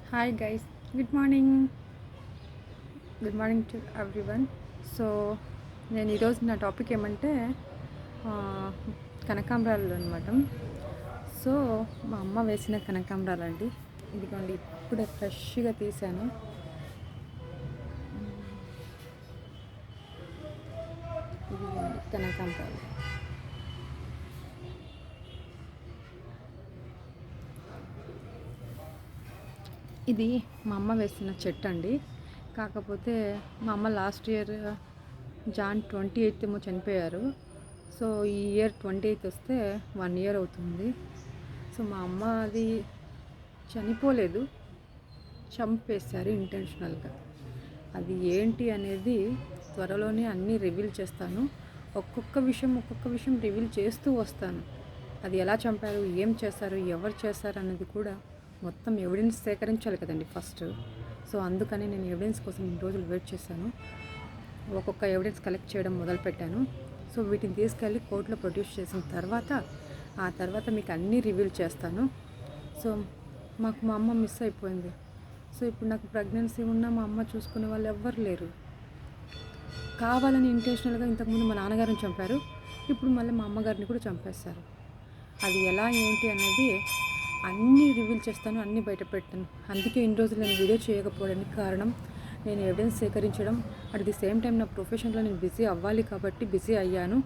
Hi guys, good morning. Good morning to everyone. So నేను ఈరోజు నా టాపిక్ ఏమంటే ఆ, కనకాంబరాలు అనమాట. సో మా అమ్మ వేసిన కనకాంబరాలు అండి. ఇదిగోండి, ఇప్పుడే ఫ్రెష్గా తీసాను. ఇదిగోండి కనకాంబరాలు. ఇది మా అమ్మ వేసిన చెట్టు అండి. కాకపోతే మా అమ్మ లాస్ట్ ఇయర్ జాన్ 28 ఏమో చనిపోయారు. సో ఈ ఇయర్ 28 వస్తే 1 ఇయర్ అవుతుంది. సో మా అమ్మ అది చనిపోలేదు, చంపేశారు ఇంటెన్షనల్గా. అది ఏంటి అనేది త్వరలోనే అన్నీ రివీల్ చేస్తాను. ఒక్కొక్క విషయం రివీల్ చేస్తూ వస్తాను. అది ఎలా చంపారు, ఏం చేశారు, ఎవరు చేశారు అనేది కూడా మొత్తం ఎవిడెన్స్ సేకరించాలి కదండి ఫస్ట్. సో అందుకని నేను ఎవిడెన్స్ కోసం ఇన్ని రోజులు వెయిట్ చేశాను. ఒక్కొక్క ఎవిడెన్స్ కలెక్ట్ చేయడం మొదలుపెట్టాను. సో వీటిని తీసుకెళ్ళి కోర్టులో ప్రొడ్యూస్ చేసిన తర్వాత ఆ తర్వాత మీకు అన్నీ రివీల్ చేస్తాను. సో మా అమ్మ మిస్ అయిపోయింది. సో ఇప్పుడు నాకు ప్రెగ్నెన్సీ ఉన్నా మా అమ్మ చూసుకునే వాళ్ళు ఎవ్వరు లేరు. కావాలని ఇంటెన్షనల్గా ఇంతకుముందు మా నాన్నగారిని చంపారు, ఇప్పుడు మళ్ళీ మా అమ్మగారిని కూడా చంపేస్తారు. అది ఎలా ఏంటి అనేది అన్నీ రివీల్ చేస్తాను, అన్నీ బయట పెడతాను. అందుకే ఇన్ని రోజులు నేను వీడియో చేయకపోవడానికి కారణం, నేను ఎవిడెన్స్ సేకరించడం, అట్ ది సేమ్ టైం నా ప్రొఫెషన్లో నేను బిజీ అవ్వాలి కాబట్టి బిజీ అయ్యాను.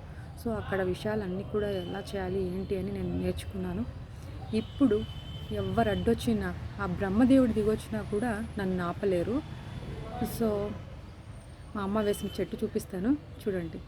సో అక్కడ విషయాలన్నీ కూడా ఎలా చేయాలి ఏంటి అని నేను నేర్చుకున్నాను. ఇప్పుడు ఎవరు అడ్డొచ్చినా, ఆ బ్రహ్మదేవుడు దిగొచ్చినా కూడా నన్ను ఆపలేరు. సో మా అమ్మ వేసిన చెట్టు చూపిస్తాను, చూడండి.